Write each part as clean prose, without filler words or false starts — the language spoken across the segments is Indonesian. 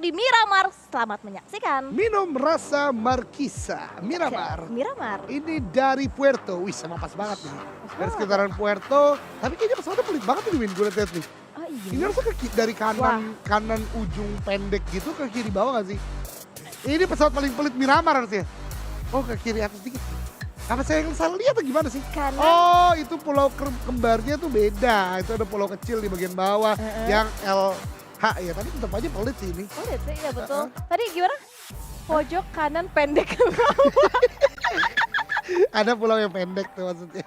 di Miramar. Selamat menyaksikan. Minum rasa Marquisa, Miramar. Miramar. Ini dari Puerto, wih sama pas banget nih. Dari banget. sekitaran Puerto, tapi kayaknya pesawatnya pelit banget nih Win, gue liat nih. Oh iya. Ini harusnya dari kanan ujung pendek gitu ke kiri bawah gak sih? Ini pesawat paling pelit Miramar harusnya. Oh ke kiri atas dikit. Apa saya yang salah lihat atau gimana sih? Kanan. Oh itu pulau kembarnya tuh beda. Itu ada pulau kecil di bagian bawah yang LH ya. Tapi tetap aja pelit sih ini. Pelit sih, iya betul. Tadi gimana? Pojok kanan pendek ke Ada pulau yang pendek tuh maksudnya.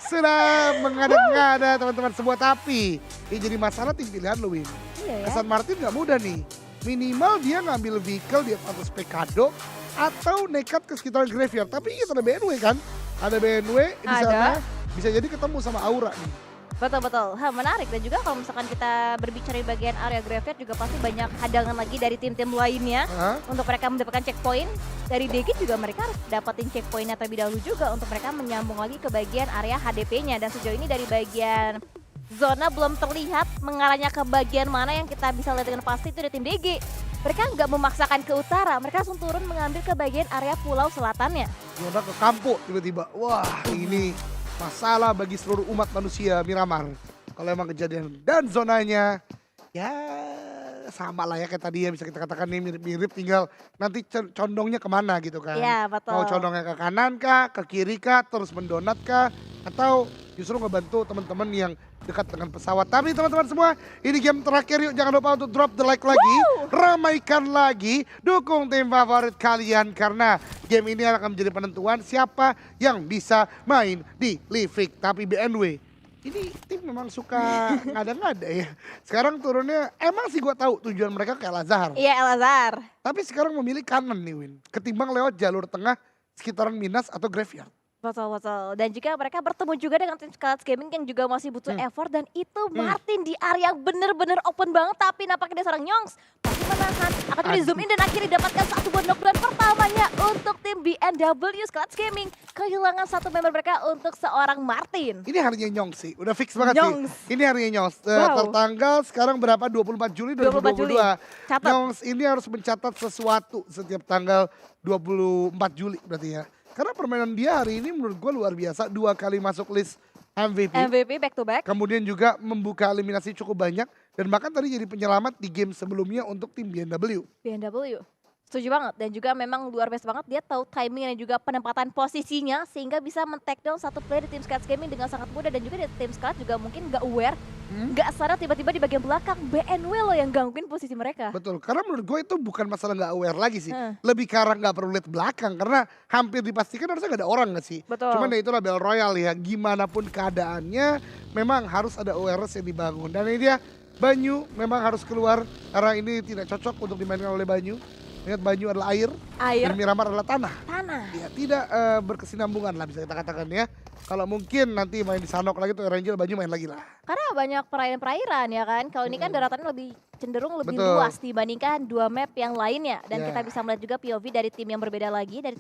Sudah mengada-ngada teman-teman semua, tapi ini jadi masalah tim pilihan lu Win. Iya ya. Aston Martin gak mudah nih. Minimal dia ngambil vehicle di atas Pecado atau nekat ke sekitar graveyard. Tapi kita ada BMW kan? Ada BMW di sana. Bisa jadi ketemu sama Aura nih. Betul-betul, menarik. Dan juga kalau misalkan kita berbicara di bagian area graveyard juga pasti banyak hadangan lagi dari tim-tim lainnya. Untuk mereka mendapatkan checkpoint. Dari DG juga mereka harus dapetin checkpointnya terlebih dahulu juga untuk mereka menyambung lagi ke bagian area HDP-nya. Dan sejauh ini dari bagian zona belum terlihat mengarahnya ke bagian mana yang kita bisa lihat dengan pasti itu dari tim DG. Mereka nggak memaksakan ke utara, mereka langsung turun mengambil ke bagian area pulau selatannya. Zona ke Kampo tiba-tiba. Wah ini masalah bagi seluruh umat manusia Miramar. Kalau emang kejadian dan zonanya ya sama lah ya kayak tadi ya, bisa kita katakan nih mirip-mirip, tinggal nanti condongnya kemana gitu kan. Iya betul. Mau condongnya ke kanan kah, ke kiri kah, terus mendonat kah, atau justru ngebantu teman-teman yang dekat dengan pesawat. Tapi teman-teman semua, ini game terakhir, yuk jangan lupa untuk drop the like lagi, ramaikan lagi, dukung tim favorit kalian karena game ini akan menjadi penentuan siapa yang bisa main di Livik. Tapi BNW, ini tim memang suka ngada-ngada ya. Sekarang turunnya, emang sih gua tahu tujuan mereka ke Al-Azhar. Iya Al-Azhar. Tapi sekarang memilih kanan nih Win, ketimbang lewat jalur tengah sekitaran Minas atau Graveyard. Betul-betul. Dan juga mereka bertemu juga dengan tim Scarlet Gaming yang juga masih butuh effort. Dan itu Martin di area yang bener-bener open banget. Tapi nampaknya dia seorang Nyongs masih menahan. Akan di zoom in dan akhirnya didapatkan satu buah knockdown pertamanya untuk tim BNW Scarlet Gaming. Kehilangan satu member mereka untuk seorang Martin. Ini harinya Nyongs sih, udah fix banget Nyongs. sih. Ini harinya Nyongs. Tertanggal sekarang berapa? 24 Juli 2022. 24 Juli. Catat. Nyongs ini harus mencatat sesuatu setiap tanggal 24 Juli berarti ya. Karena permainan dia hari ini menurut gue luar biasa. 2 kali masuk list MVP. MVP back to back. Kemudian juga membuka eliminasi cukup banyak. Dan bahkan tadi jadi penyelamat di game sebelumnya untuk tim BNW. BNW. Setuju banget. Dan juga memang luar biasa banget. Dia tahu timing dan juga penempatan posisinya. Sehingga bisa men-take down satu player di tim Scarlet Gaming dengan sangat mudah. Dan juga di tim Scarlet juga mungkin gak aware. Gak sadar tiba-tiba di bagian belakang BNW loh yang gangguin posisi mereka. Betul, karena menurut gue itu bukan masalah gak aware lagi sih. Lebih karena gak perlu lihat belakang. Karena hampir dipastikan harusnya gak ada orang gak sih. Betul. Cuman ya itulah Battle Royale ya. Gimana pun keadaannya memang harus ada awareness yang dibangun. Dan ini dia Banyu memang harus keluar. Karena ini tidak cocok untuk dimainkan oleh Banyu. Ingat Banyu adalah air. Dan Miramar adalah tanah. Ya tidak berkesinambungan lah bisa kita katakan ya. Kalau mungkin nanti main di Sanok lagi tuh Erangel Banyu main lagi lah. Karena banyak perairan-perairan ya kan. Kalau ini kan daratannya lebih cenderung lebih luas dibandingkan 2 map yang lainnya. Dan kita bisa melihat juga POV dari tim yang berbeda lagi. Dari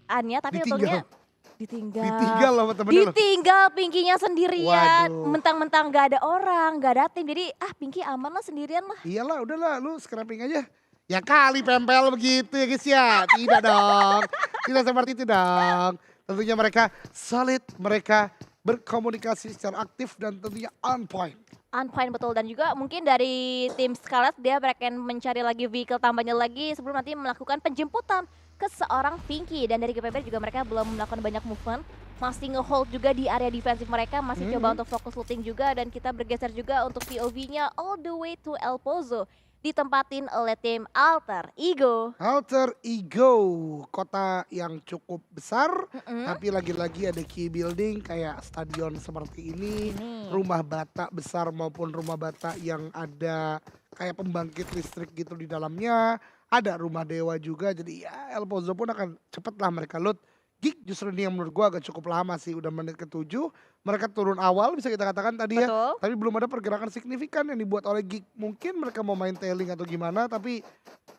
Anya, tapi untungnya ditinggal. Ditinggal sama temennya loh. Ditinggal Pinky-nya sendirian. Waduh. Mentang-mentang gak ada orang, gak ada tim. Jadi Pinky aman lah sendirian lah. Iyalah udahlah lu scrapping aja. Ya kali pempel begitu ya guys ya. Tidak dong. Tidak seperti itu dong. Tentunya mereka solid. Mereka berkomunikasi secara aktif dan tentunya on point. On point betul. Dan juga mungkin dari tim Scarlet dia akan mencari lagi vehicle tambahnya lagi sebelum nanti melakukan penjemputan ke seorang Pinky. Dan dari GPB juga mereka belum melakukan banyak movement. Masih nge-hold juga di area defensif mereka. Masih coba untuk fokus looting juga. Dan kita bergeser juga untuk POV-nya all the way to El Pozo. Ditempatin oleh tim Alter Ego. Alter Ego, kota yang cukup besar, tapi lagi-lagi ada key building kayak stadion seperti ini, rumah bata besar maupun rumah bata yang ada kayak pembangkit listrik gitu di dalamnya, ada rumah dewa juga, jadi ya El Pozo pun akan cepet lah mereka loot. Gig justru ini yang menurut gua agak cukup lama sih, udah menit ke-7. Mereka turun awal bisa kita katakan tadi ya. Betul. Tapi belum ada pergerakan signifikan yang dibuat oleh Gig. Mungkin mereka mau main tailing atau gimana, tapi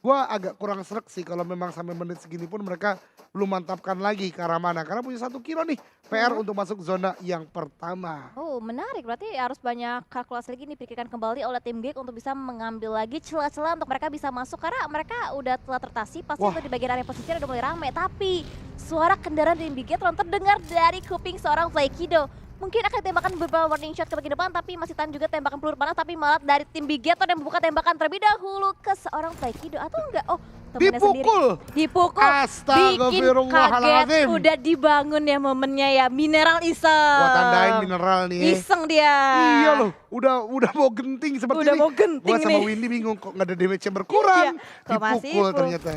gua agak kurang srek sih kalau memang sampai menit segini pun mereka belum mantapkan lagi ke arah mana. Karena punya 1 kilo nih PR untuk masuk zona yang pertama. Oh menarik, berarti harus banyak kalkulasi lagi dipikirkan kembali oleh tim Gig untuk bisa mengambil lagi celah-celah untuk mereka bisa masuk. Karena mereka udah telah tertasi, pasti Wah. itu di bagian area posisi udah mulai rame. Tapi suara kendaraan tim Bigetron terdengar dari kuping seorang Flykido. Mungkin akan tembakan beberapa warning shot ke bagian depan, tapi masih tahan juga tembakan peluru panas, tapi malah dari tim Bigetron yang membuka tembakan terlebih dahulu ke seorang Flykido. Atau enggak? Oh, temennya sendiri. Dipukul. Bikin kaget. Udah dibangun ya momennya ya. Mineral iseng. Gua tandain mineral nih. Iseng dia. Iya loh, udah mau genting seperti Udah ini. mau genting Gua sama nih. Windy bingung kok nggak ada damage-nya berkurang. Iya, kok masih Dipukul full. ternyata.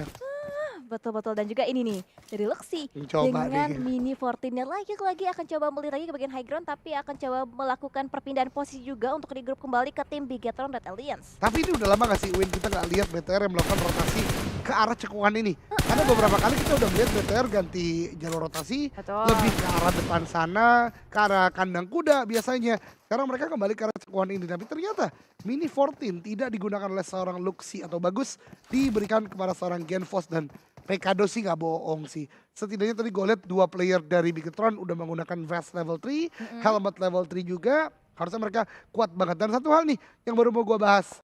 Betul-betul, dan juga ini nih dari Luxy Mencoba dengan nih. mini 14-nya lagi akan coba melihat lagi ke bagian high ground, tapi akan coba melakukan perpindahan posisi juga untuk regroup kembali ke tim Bigetron Red Alliance. Tapi ini udah lama gak sih Win kita nggak lihat BTR yang melakukan rotasi ke arah cekuan ini? Karena beberapa kali kita udah lihat BTR ganti jalur rotasi, Betul. lebih ke arah depan sana, ke arah kandang kuda biasanya. Sekarang mereka kembali ke arah cekuan ini, tapi ternyata mini 14 tidak digunakan oleh seorang Luxy atau bagus diberikan kepada seorang Genfos dan Pekado sih nggak bohong sih. Setidaknya tadi gue lihat 2 player dari Bigetron udah menggunakan vest level 3, helmet level 3 juga. Harusnya mereka kuat banget. Dan satu hal nih yang baru mau gue bahas.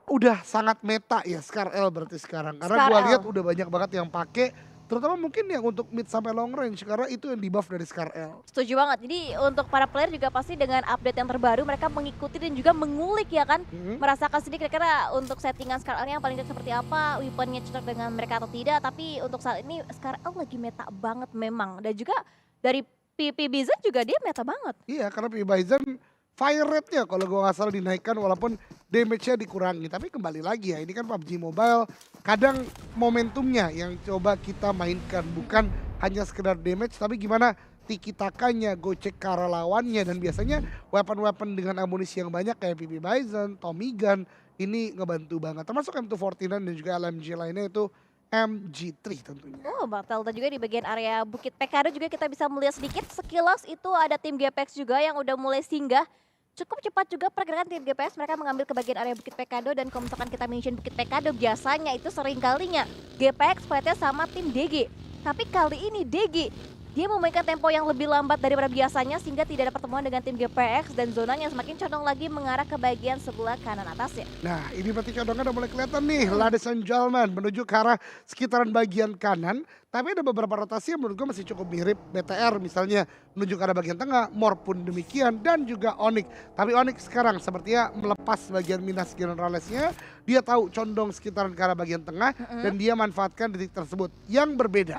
Udah sangat meta ya Scar L berarti sekarang. Karena Scar gue L. lihat udah banyak banget yang pakai. Terutama mungkin yang untuk mid sampai long range. Karena itu yang di buff dari Scar L. Setuju banget. Jadi untuk para player juga pasti dengan update yang terbaru mereka mengikuti dan juga mengulik ya kan. Merasakan sedikit kira-kira untuk settingan Scar L-nya yang paling cocok seperti apa, weaponnya cocok dengan mereka atau tidak. Tapi untuk saat ini Scar L lagi meta banget memang. Dan juga dari PP Bizon juga dia meta banget. Iya karena Bison fire rate-nya kalau gue nggak salah dinaikkan walaupun damage-nya dikurangi. Tapi kembali lagi ya ini kan PUBG Mobile. Kadang momentumnya yang coba kita mainkan. Bukan hanya sekedar damage tapi gimana tiki-takanya, gocek ke arah lawannya. Dan biasanya weapon-weapon dengan amunisi yang banyak kayak PP Bison, Tommy Gun ini ngebantu banget. Termasuk M249 dan juga LMG lainnya itu MG3 tentunya. Oh, Batal juga di bagian area Bukit Pekado juga kita bisa melihat sedikit. Sekilas itu ada tim GPX juga yang udah mulai singgah. Cukup cepat juga pergerakan tim GPX, mereka mengambil ke bagian area Bukit Pekado. Dan kalau misalkan kita mention Bukit Pekado biasanya itu sering kalinya GPX fightnya sama tim DG. Tapi kali ini DG dia memainkan tempo yang lebih lambat daripada biasanya sehingga tidak ada pertemuan dengan tim GPX dan zonanya semakin condong lagi mengarah ke bagian sebelah kanan atasnya. Nah ini berarti condongnya udah mulai kelihatan nih, ladies and gentlemen, menuju ke arah sekitaran bagian kanan. Tapi ada beberapa rotasi yang menurut gue masih cukup mirip. BTR misalnya menuju ke arah bagian tengah, Mor pun demikian, dan juga Onyx. Tapi Onyx sekarang sepertinya melepas bagian Minas Generalesnya. Dia tahu condong sekitaran ke arah bagian tengah dan dia manfaatkan titik tersebut. Yang berbeda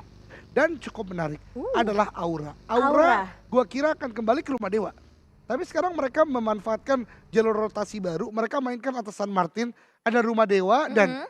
dan cukup menarik adalah Aura. Aura gua kira akan kembali ke rumah dewa. Tapi sekarang mereka memanfaatkan jalur rotasi baru. Mereka mainkan atas San Martin, ada rumah dewa dan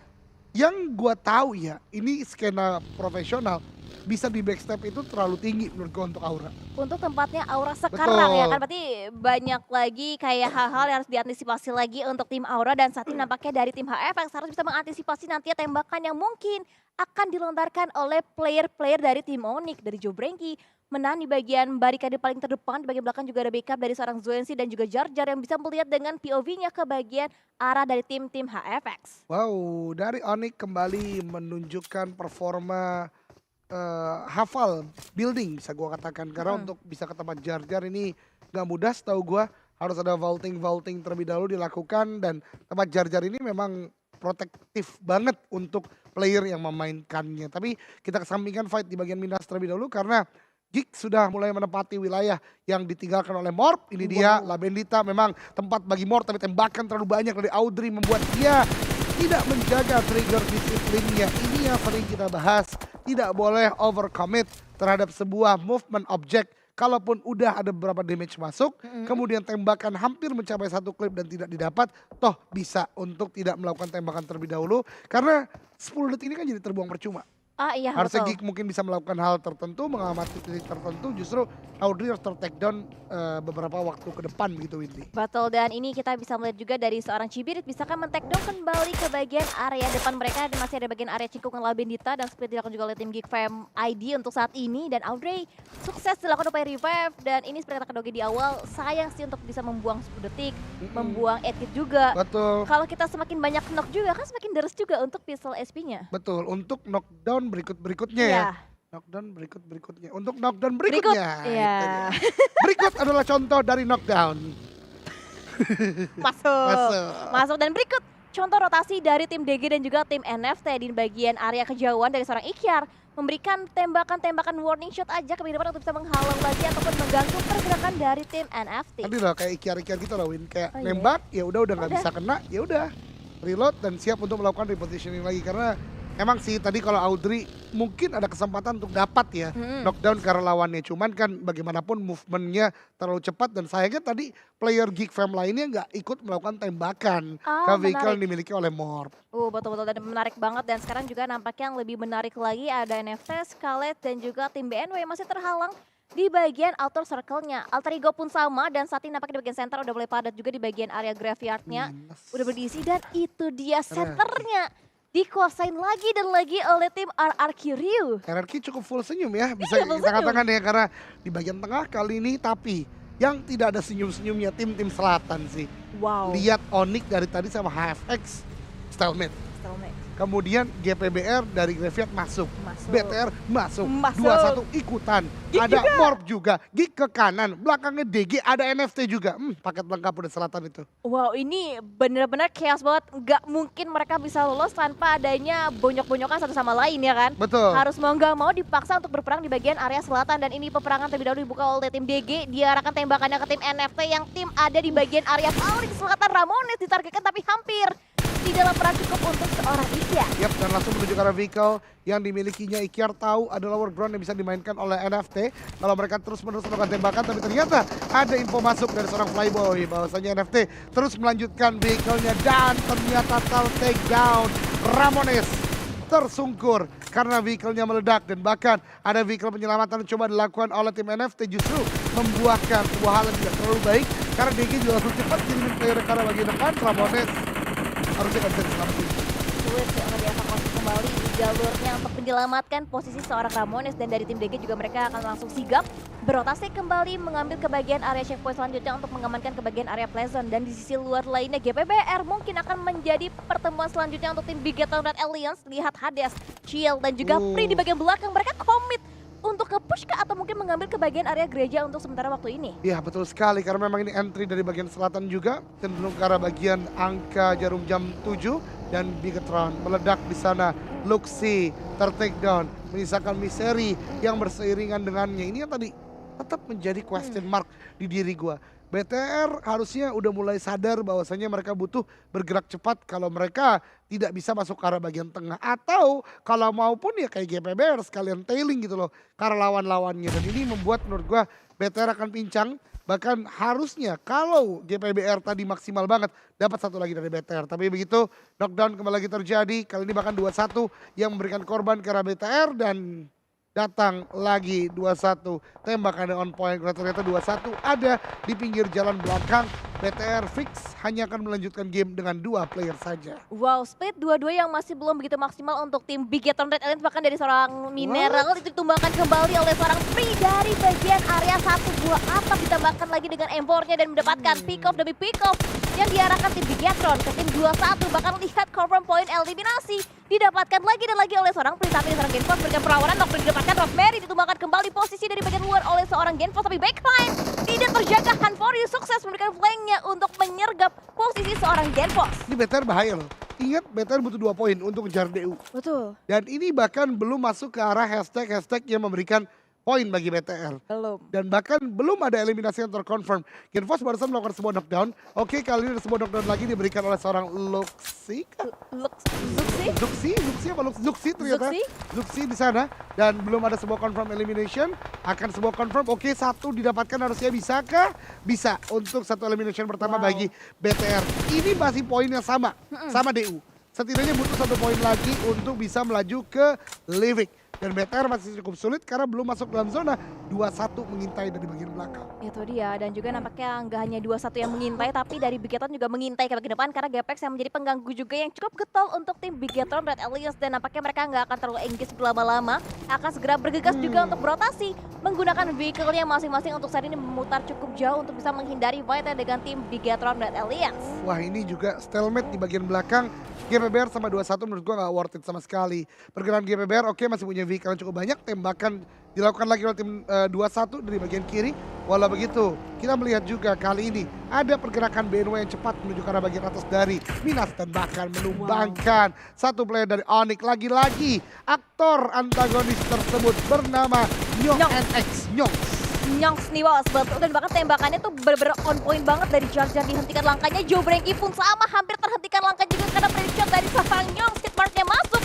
yang gua tahu ya, ini skena profesional. Bisa di backstep itu terlalu tinggi menurut gua untuk Aura. Untuk tempatnya Aura sekarang Betul. ya kan, berarti banyak lagi kayak hal-hal yang harus diantisipasi lagi untuk tim Aura. Dan saat ini nampaknya dari tim HFX harus bisa mengantisipasi nantinya tembakan yang mungkin akan dilontarkan oleh player-player dari tim Onyx, dari Joe Brengki. Menahan di bagian barikade paling terdepan, di bagian belakang juga ada backup dari seorang Zoensi dan juga Jar Jar yang bisa melihat dengan POV-nya ke bagian arah dari tim-tim HFX. Wow, dari Onyx kembali menunjukkan performa hafal building bisa gua katakan. Karena untuk bisa ke tempat jar-jar ini nggak mudah setahu gua. Harus ada vaulting terlebih dahulu dilakukan dan tempat jar-jar ini memang protektif banget untuk player yang memainkannya. Tapi kita kesampingkan fight di bagian Minas terlebih dahulu karena Geek sudah mulai menempati wilayah yang ditinggalkan oleh Morp. Ini dia La Bendita, memang tempat bagi Morp tapi tembakan terlalu banyak dari Audrey membuat dia tidak menjaga trigger disiplinnya. Ini yang sering kita bahas, tidak boleh overcommit terhadap sebuah movement object. Kalaupun udah ada beberapa damage masuk, kemudian tembakan hampir mencapai satu klip dan tidak didapat, toh bisa untuk tidak melakukan tembakan terlebih dahulu. Karena 10 detik ini kan jadi terbuang percuma. Iya Harusnya betul. Geek mungkin bisa melakukan hal tertentu, mengamati titik tertentu, justru Audrey harus ter-take down beberapa waktu ke depan gitu Windy. Betul, dan ini kita bisa melihat juga dari seorang Cibirit bisakah men-take down kembali ke bagian area depan mereka dan masih ada bagian area cingkungan La Bendita dan seperti dilakukan juga oleh tim Geek Fam ID untuk saat ini dan Audrey sukses dilakukan upaya revive dan ini seperti kata Dogi di awal sayang sih untuk bisa membuang 10 detik, membuang edit juga. Betul. Kalau kita semakin banyak knock juga kan semakin deres juga untuk pistol SP-nya. Betul, untuk knockdown berikutnya ya. Iya. Knockdown berikutnya. Untuk knockdown Berikut, berikutnya. iya. itu dia. Berikut adalah contoh dari knockdown. Masuk dan berikut contoh rotasi dari tim DG dan juga tim NFT di bagian area kejauhan dari seorang Ikyar memberikan tembakan-tembakan warning shot aja ke depan untuk bisa menghalang lagi ataupun mengganggu pergerakan dari tim NFT. Tadi lah kayak Ikyar gitu lah Win, kayak Oh, iya. nembak ya udah nggak Udah. bisa kena, ya udah reload dan siap untuk melakukan repositioning lagi karena emang sih tadi kalau Audrey mungkin ada kesempatan untuk dapat ya knockdown karena lawannya, cuman kan bagaimanapun movementnya terlalu cepat dan sayangnya tadi player Geek Fam lainnya nggak ikut melakukan tembakan ke vehicle yang dimiliki oleh Morp. Betul-betul dan menarik banget dan sekarang juga nampaknya yang lebih menarik lagi ada NFT, Scarlet dan juga tim BNW yang masih terhalang di bagian outer circle-nya. Alter Ego pun sama dan saat ini nampaknya di bagian center udah mulai padat juga di bagian area graveyard-nya. Udah berdiisi dan itu dia centernya. Dikuasain lagi dan lagi oleh tim RRQ Ryu. RRQ cukup full senyum ya, bisa full kita senyum. katakan ya karena di bagian tengah kali ini tapi yang tidak ada senyum-senyumnya tim-tim selatan sih. Wow. Lihat Onyx dari tadi sama HFX stalemate. Stalemate. Kemudian GPBR dari Graveyard masuk. Masuk. BTR masuk. Masuk. 21 ikutan. Geek ada juga. Morp juga. Geek ke kanan. Belakangnya DG ada NFT juga. Paket lengkap udah selatan itu. Wow, ini benar-benar chaos banget. Nggak mungkin mereka bisa lolos tanpa adanya bonyok-bonyokan satu sama lain ya kan? Betul. Harus mau nggak mau dipaksa untuk berperang di bagian area selatan dan ini peperangan terlebih dahulu dibuka oleh tim DG. Diarahkan tembakannya ke tim NFT yang tim ada di bagian area paling selatan. Ramones ditargetkan tapi hampir tidak dalam cukup untuk seorang Ikyar. Yap, dan langsung menuju ke arah vehicle yang dimilikinya Ikyar tahu ada lower ground yang bisa dimainkan oleh NFT. Kalau mereka terus-menerus melakukan tembakan, tapi ternyata ada info masuk dari seorang Flyboy bahwasanya NFT terus melanjutkan vehicle-nya dan ternyata take down. Ramones tersungkur karena vehicle-nya meledak dan bahkan ada vehicle penyelamatan yang coba dilakukan oleh tim NFT justru membuahkan sebuah hal yang tidak terlalu baik karena DG juga langsung cepat kirimin player ke arah bagian depan. Ramones harusnya nggak bisa diselamatin. Sulit sih akan dievakuasi kembali di jalurnya untuk menyelamatkan posisi seorang Ramones dan dari tim DG juga mereka akan langsung sigap berotasi kembali mengambil ke bagian area checkpoint selanjutnya untuk mengamankan ke bagian area Pleasant dan di sisi luar lainnya GPBR mungkin akan menjadi pertemuan selanjutnya untuk tim Big Ghetto Red Alliance. Lihat Hades, Chill dan juga Free di bagian belakang mereka komit untuk nge-push ke atau mungkin mengambil ke bagian area gereja untuk sementara waktu ini. Iya betul sekali karena memang ini entry dari bagian selatan juga cenderung ke arah bagian angka jarum jam 7 dan Bigetron meledak di sana. Luxi ter-take down menyisakan Misery yang berseiringan dengannya. Ini yang tadi tetap menjadi question mark di diri gua. BTR harusnya udah mulai sadar bahwasanya mereka butuh bergerak cepat kalau mereka tidak bisa masuk ke arah bagian tengah. Atau kalau maupun ya kayak GPBR sekalian tailing gitu loh karena lawan-lawannya. Dan ini membuat menurut gua BTR akan pincang. Bahkan harusnya kalau GPBR tadi maksimal banget dapat satu lagi dari BTR. Tapi begitu knockdown kembali lagi terjadi. Kali ini bahkan 2-1 yang memberikan korban ke arah BTR dan datang lagi 2-1 tembakannya on point karena ternyata 2-1 ada di pinggir jalan belakang BTR fix hanya akan melanjutkan game dengan 2 player saja. Wow, split dua-dua yang masih belum begitu maksimal untuk tim Bigetron Red Alliance, bahkan dari seorang Mineral itu ditumbangkan kembali oleh seorang Free dari bagian area satu buah atap, ditambahkan lagi dengan M4-nya dan mendapatkan pick off demi pick off yang diarahkan tim Bigetron ke tim 2-1. Bahkan lihat confirm point eliminasi didapatkan lagi dan lagi oleh seorang Free, tapi seorang Genfos berikan perlawanan, Nocturne didapatkan, Rosemary ditumbangkan kembali posisi dari bagian luar oleh seorang Genfos, tapi backline tidak terjaga. Hanforyu sukses memberikan flanknya untuk menyergap posisi seorang Genfos. Ini BTR bahaya loh. Ingat BTR butuh 2 poin untuk ngejar DU. Betul. Dan ini bahkan belum masuk ke arah hashtag yang memberikan poin bagi BTR. Belum. Dan bahkan belum ada eliminasi yang terkonfirm. Genfos barusan melakukan sebuah knockdown. Oke, kali ini ada sebuah knockdown lagi diberikan oleh seorang Luxi. Zuxi ternyata. Zuxi di sana. Dan belum ada sebuah confirm elimination. Akan sebuah confirm. Oke, 1 didapatkan, harusnya bisakah? Bisa untuk 1 elimination pertama bagi BTR. Ini masih poin yang sama. Sama DU. Setidaknya butuh 1 poin lagi untuk bisa melaju ke Livik. Dan BTR masih cukup sulit karena belum masuk dalam zona. 2-1 mengintai dari bagian belakang. Itu dia, dan juga nampaknya nggak hanya 2-1 yang mengintai, tapi dari Bigetron juga mengintai ke bagian depan karena Gapex yang menjadi pengganggu juga yang cukup getol untuk tim Bigetron Red Alliance. Dan nampaknya mereka nggak akan terlalu engage berlama-lama, akan segera bergegas juga untuk berotasi menggunakan vehicle-nya masing-masing untuk saat ini memutar cukup jauh untuk bisa menghindari fight dengan tim Bigetron Red Alliance. Wah, ini juga stalemate di bagian belakang. GPBR sama 21 menurut gua nggak worth it sama sekali. Pergerakan GPBR oke, masih punya vehicle yang cukup banyak. Tembakan dilakukan lagi oleh tim 21 dari bagian kiri. Walau begitu, kita melihat juga kali ini ada pergerakan BNW yang cepat menuju ke arah bagian atas dari Minas dan bahkan menumbangkan satu player dari Onyx. Lagi-lagi aktor antagonis tersebut bernama Nyong NX. Nyongs nih bos, betul, dan bahkan tembakannya tuh bener-bener on point banget dari Jar-Jar, dihentikan langkahnya. Joe Brengki pun sama, hampir terhentikan langkah juga karena prediction dari seorang Nyongs, hit marknya masuk.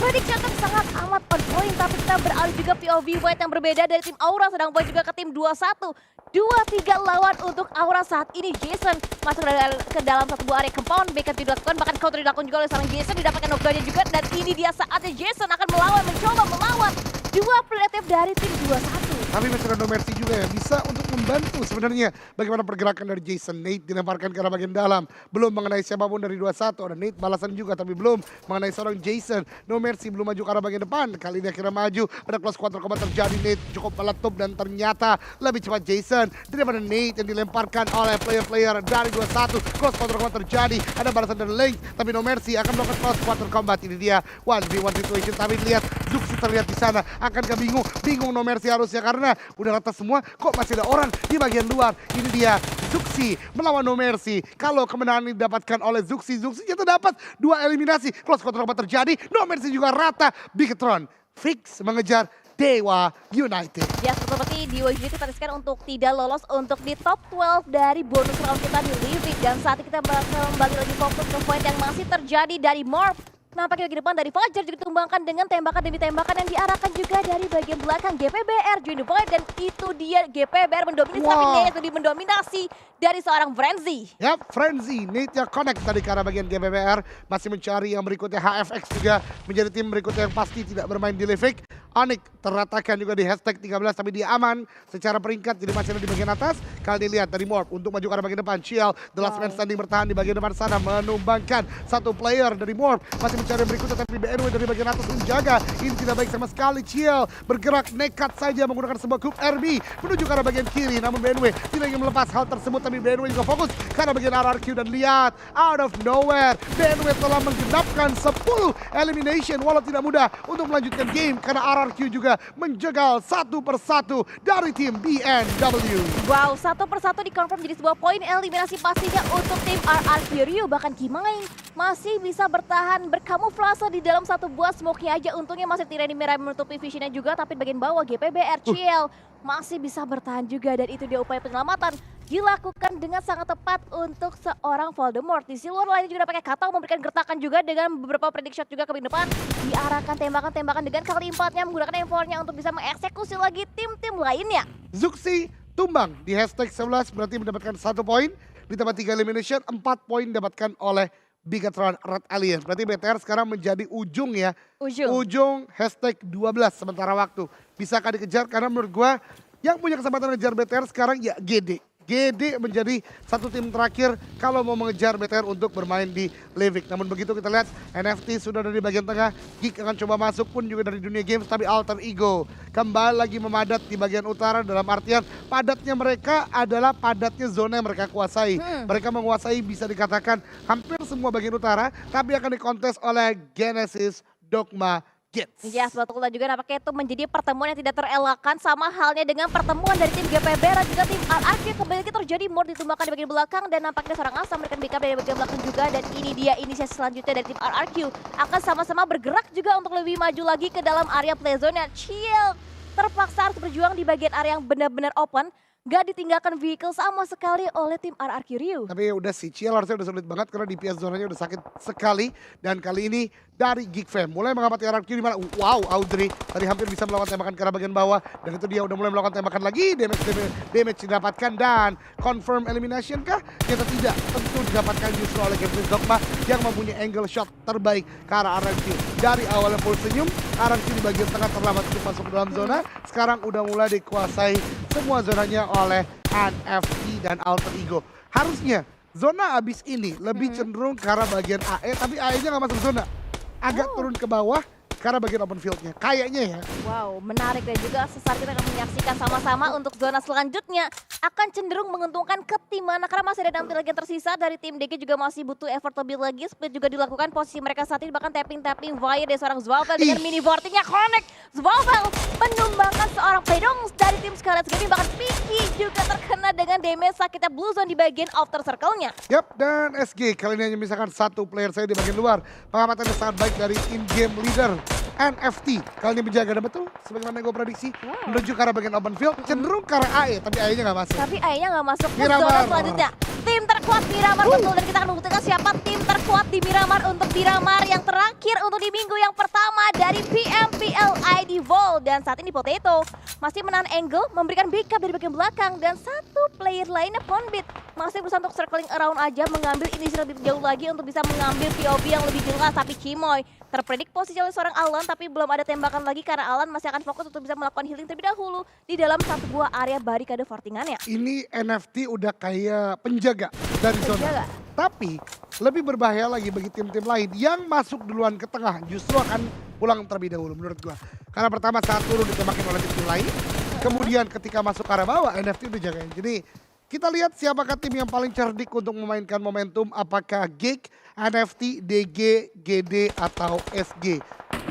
Prediction sangat amat on point, tapi kita beralih juga POV White yang berbeda dari tim Aura, sedang boy juga ke tim 21. 2-3 lawan untuk Aura saat ini. Jason masuk ke dalam satu buah area compound, backup dilakukan, bahkan counter dilakukan juga oleh seorang Jason, didapatkan knockdown-nya juga, dan ini dia saatnya Jason akan mencoba melawan 2 predator dari tim 21. Tapi masih ada No Mercy juga ya, bisa untuk membantu sebenarnya bagaimana pergerakan dari Jason. Nate dilemparkan ke arah bagian dalam, belum mengenai siapapun dari 21. Ada Nate balasan juga tapi belum mengenai seorang Jason. No Mercy belum maju ke arah bagian depan, kali ini akhirnya maju. Ada close quarter combat terjadi, Nate cukup meletup dan ternyata lebih cepat Jason daripada Nate yang dilemparkan oleh player-player dari 21. Close quarter combat terjadi, ada balasan dari Link, tapi No Mercy akan melakukan close quarter combat. Ini dia 1v1 situation, tapi lihat Zuxi terlihat di sana. Akankah bingung No Mercy harusnya karena udah rata semua, kok masih ada orang di bagian luar. Ini dia Zuxi melawan No Mercy. Kalau kemenangan ini didapatkan oleh Zuxi itu dapat 2 eliminasi. Close quarter combat terjadi, No Mercy juga rata. Bigetron fix mengejar Dewa United. Ya, seperti Dewa United tadi untuk tidak lolos untuk di top 12 dari bonus round kita di Livik. Dan saat ini kita bakal kembali lagi fokus ke point yang masih terjadi dari Morph. Nampaknya di depan dari Fajar juga ditumbangkan dengan tembakan demi tembakan yang diarahkan juga dari bagian belakang GPBR join the point, dan itu dia GPBR mendominasi, tapi Nate lebih mendominasi dari seorang Frenzy. Yap, Frenzy, Nate yang connect tadi ke arah bagian GPBR, masih mencari yang berikutnya. HFX juga menjadi tim berikutnya yang pasti tidak bermain di Livik. Onyx terratakan juga di hashtag 13 tapi dia aman secara peringkat, jadi masih ada di bagian atas. Kali ini lihat dari Morph untuk maju ke arah bagian depan. Chiel, the last man standing bertahan di bagian depan sana, menumbangkan satu player dari Morph. Masih mencari yang berikutnya tapi BNW dari bagian atas menjaga. Ini tidak baik sama sekali. Chiel bergerak nekat saja menggunakan sebuah Cube RB menuju ke arah bagian kiri, namun BNW tidak ingin melepas hal tersebut, tapi BNW juga fokus ke arah bagian RRQ. Dan lihat, out of nowhere BNW telah menggenapkan 10 elimination, walau tidak mudah untuk melanjutkan game karena RRQ juga menjegal satu persatu dari tim BNW. Wow, satu persatu dikonfirm jadi sebuah poin eliminasi pastinya untuk tim RRQ. Ryu bahkan Kimain masih bisa bertahan berkamuflase di dalam satu buah smoke-nya aja. Untungnya masih Tyranny Mirai menutupi visionnya juga, tapi bagian bawah GPBR Chiel masih bisa bertahan juga, dan itu dia upaya penyelamatan dilakukan dengan sangat tepat untuk seorang Voldemort. Di luar lainnya juga pakai kata memberikan gertakan juga dengan beberapa predict shot juga ke depan, diarahkan tembakan-tembakan dengan kali 4-nya menggunakan M4-nya untuk bisa mengeksekusi lagi tim-tim lainnya. Zuxi tumbang di hashtag 11 berarti mendapatkan 1 poin, ditambah 3 elimination, 4 poin didapatkan oleh Bigetron Red Alliance. Berarti BTR sekarang menjadi ujung ya. Ujung hashtag 12 sementara waktu. Bisakah dikejar? Karena menurut gua yang punya kesempatan ngejar BTR sekarang ya GD. GD menjadi satu tim terakhir kalau mau mengejar BTR untuk bermain di Levic. Namun begitu kita lihat NFT sudah dari bagian tengah, Geek akan coba masuk pun juga dari dunia games, tapi Alter Ego kembali lagi memadat di bagian utara, dalam artian padatnya mereka adalah padatnya zona yang mereka kuasai. Mereka menguasai bisa dikatakan hampir semua bagian utara, tapi akan dikontes oleh Genesis, Dogma, Gits. Ya, betul, dan juga nampaknya itu menjadi pertemuan yang tidak terelakkan, sama halnya dengan pertemuan dari tim GPB dan juga tim RRQ. Kembali lagi terjadi Mord ditumbangkan di bagian belakang dan nampaknya seorang Asam memberikan backup dari bagian belakang juga, dan ini dia inisiasi selanjutnya dari tim RRQ akan sama-sama bergerak juga untuk lebih maju lagi ke dalam area play zone. Chill terpaksa harus berjuang di bagian area yang benar-benar open. Gak ditinggalkan vehicle sama sekali oleh tim RRQ Ryu. Tapi udah sih, Ciel harusnya udah sulit banget karena DPS zonanya udah sakit sekali. Dan kali ini dari Geek Fam mulai mengamati RRQ di mana. Wow, Audrey tadi hampir bisa melakukan tembakan ke arah bagian bawah. Dan itu dia udah mulai melakukan tembakan lagi. Damage didapatkan dan confirm elimination kah? Kita tidak, tentu didapatkan justru oleh Genesis Dogma yang mempunyai angle shot terbaik ke arah RRQ. Dari awalnya full senyum, RRQ di bagian tengah terlambat untuk masuk ke dalam zona. Sekarang udah mulai dikuasai semua zonanya oleh NFT dan Alter Ego. Harusnya zona abis ini lebih cenderung ke arah bagian AE, tapi AE-nya nggak masuk zona. Agak turun ke bawah ke arah bagian open field-nya. Kayaknya ya. Wow, menarik, dan juga sesaat kita akan menyaksikan sama-sama untuk zona selanjutnya akan cenderung menguntungkan ke tim mana, karena masih ada 6 lagi yang tersisa. Dari tim DG juga masih butuh effort lebih lagi. Split juga dilakukan, posisi mereka saat ini bahkan tapping via dari seorang Zwavel dengan mini vortingnya connect. Zwavel menumbangkan seorang Pedong dari tim Scarlet Gaming, bahkan Piki juga terkena dengan damage sakitnya Blue Zone di bagian outer circle-nya. Yap, dan SG kali ini hanya misalkan satu player saya di bagian luar. Pengamatannya sangat baik dari in-game leader NFT. Kali ini menjaga, dan betul sebagaimana yang gue prediksi, menuju ke arah bagian open field, cenderung ke arah AE, tapi AE-nya nggak masuk. Tapi AE-nya nggak masuk ke Miramar zona selanjutnya. Tim terkuat Miramar, betul, dan kita akan membuktikan siapa tim terkuat di Miramar. Untuk Miramar yang terakhir untuk di minggu yang pertama dari PMPL ID Vol. Dan saat ini Potato masih menahan angle, memberikan backup dari bagian belakang, dan satu player lainnya Ponbit masih berusaha untuk circling around aja, mengambil inisiatif lebih jauh lagi untuk bisa mengambil POV yang lebih jelas. Tapi Cimoy terpredik posisi oleh seorang Alan, tapi belum ada tembakan lagi karena Alan masih akan fokus untuk bisa melakukan healing terlebih dahulu di dalam satu buah area barikade fortingannya. Ini NFT udah kayak penjaga dari zona. Tapi lebih berbahaya lagi bagi tim-tim lain yang masuk duluan ke tengah, justru akan pulang terlebih dahulu menurut gua. Karena pertama saat turun ditembakin oleh tim lain, kemudian ketika masuk ke arah bawah NFT udah jagain. Jadi kita lihat siapakah tim yang paling cerdik untuk memainkan momentum, apakah Geek, NFT, DG, GD, atau SG.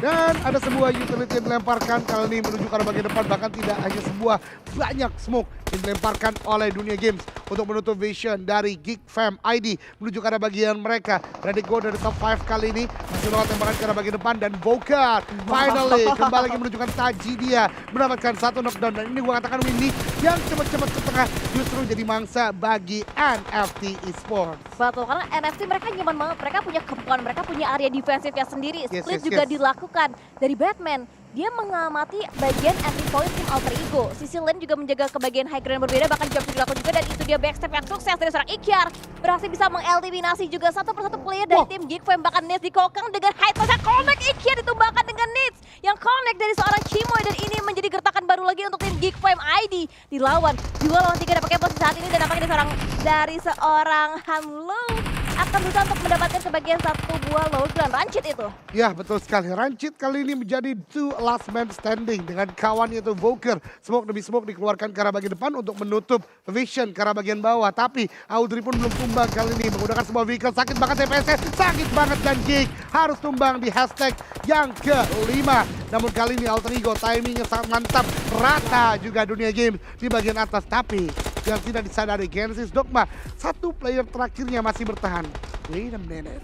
Dan ada sebuah utility yang dilemparkan kali ini menuju ke arah bagian depan, bahkan tidak hanya sebuah, banyak smoke yang dilemparkan oleh dunia games untuk menutup vision dari Geek Fam ID menuju ke arah bagian mereka. Ready go dari top 5 kali ini, masih melakukan tembakan ke arah bagian depan, dan Bokar finally kembali lagi menunjukkan taji dia, mendapatkan satu knockdown. Dan ini gua katakan Windy yang cepat-cepat ke tengah justru jadi mangsa bagi NFT Esports. Betul, karena NFT mereka nyaman banget, mereka punya kemampuan, mereka punya area defensifnya sendiri. Split juga dilakukan dari Batman. Dia mengamati bagian entry point tim Alter Ego. Sisi lain juga menjaga ke bagian high ground berbeda, bahkan jump dilakukan juga, dan itu dia backstep yang sukses dari seorang Ikyar. Berhasil bisa mengeliminasi juga satu persatu player dari tim Geek Fam, bahkan Nets dikokang dengan high toss yang connect. Ikyar ditumbangkan dengan Nets yang connect dari seorang Cimoy, dan ini menjadi gertakan baru lagi untuk tim Geek Fam ID. Dilawan 2 lawan 3 dapatnya posisi saat ini, dan nampaknya dari seorang Hanlu akan berusaha untuk mendapatkan sebagian satu buah low ground. Rancid itu. Ya, betul sekali. Rancid kali ini menjadi last man standing dengan kawannya itu Voker. Smoke demi smoke dikeluarkan ke arah bagian depan untuk menutup vision ke arah bagian bawah. Tapi Audrey pun belum tumbang kali ini menggunakan sebuah vehicle. Sakit banget TPS-nya, sakit banget, dan Geek harus tumbang di hashtag yang kelima. Namun kali ini Alter Ego timingnya sangat mantap. Rata juga dunia game di bagian atas. Tapi yang tidak disadari Genesis Dogma, satu player terakhirnya masih bertahan. Wait a minute.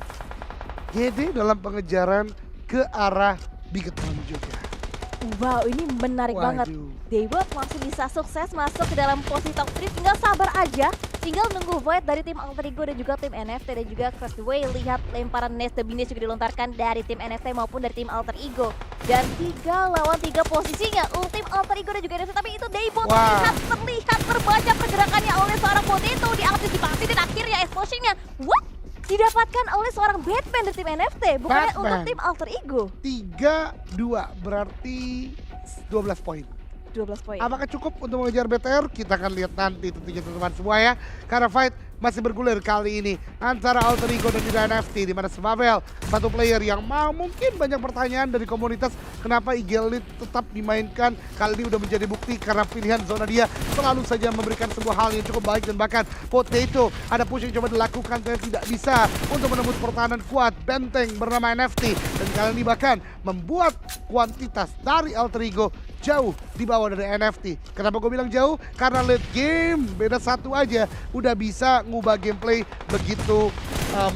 GD dalam pengejaran ke arah Bigetron juga. Wow, ini menarik banget. Daybot masih bisa sukses masuk ke dalam posisi top 3. Tinggal sabar aja. Tinggal nunggu Void dari tim Alter Ego dan juga tim NFT dan juga Crossway. Lihat lemparan Nest the Bines juga dilontarkan dari tim NFT maupun dari tim Alter Ego. Dan 3 lawan 3 posisinya. Ultim Alter Ego dan juga NFT. Tapi itu Daybot terlihat terbaca pergerakannya oleh seorang Potato. Diantisipasi dan akhirnya explosion-nya. What? Didapatkan oleh seorang Batman dari tim NFT, bukannya untuk tim Alter Ego. 3-2 berarti 12 poin. 12 poin. Apakah cukup untuk mengejar BTR? Kita akan lihat nanti tentunya teman-teman semua ya. Karena fight masih bergulir kali ini antara Alter Ego dan juga NFT, di mana Svavel, satu player yang mungkin banyak pertanyaan dari komunitas kenapa Eagle Elite tetap dimainkan. Kali ini udah menjadi bukti karena pilihan zona dia selalu saja memberikan sebuah hal yang cukup baik, dan bahkan Potato ada push yang coba dilakukan tapi tidak bisa untuk menembus pertahanan kuat benteng bernama NFT, dan kali ini bahkan membuat kuantitas dari Alter Ego jauh di bawah dari NFT. Kenapa gue bilang jauh? Karena late game beda satu aja udah bisa ngubah gameplay begitu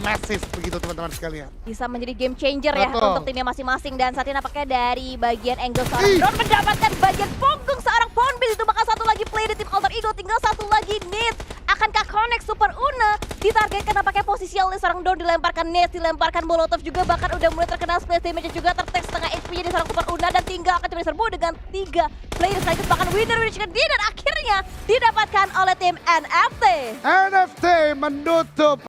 massive begitu teman-teman sekalian. Bisa menjadi game changer ya Betul. untuk timnya masing-masing, dan saat ini nampaknya dari bagian angle seorang drone mendapatkan bagian punggung seorang Ponbil. Itu bakal satu lagi play di tim Alter Ego, tinggal satu lagi Nate. Akankah connect Super Una? Ditargetkan nampaknya posisi oleh seorang drone, dilemparkan Nate, dilemparkan Molotov juga, bahkan udah mulai terkena splash damage juga, tertek setengah HP-nya di seorang Super Una, dan tinggal akan coba diserbu dengan 3 player sekaligus, bahkan winner chicken dinner akhirnya didapatkan oleh tim NFT. NFT menutup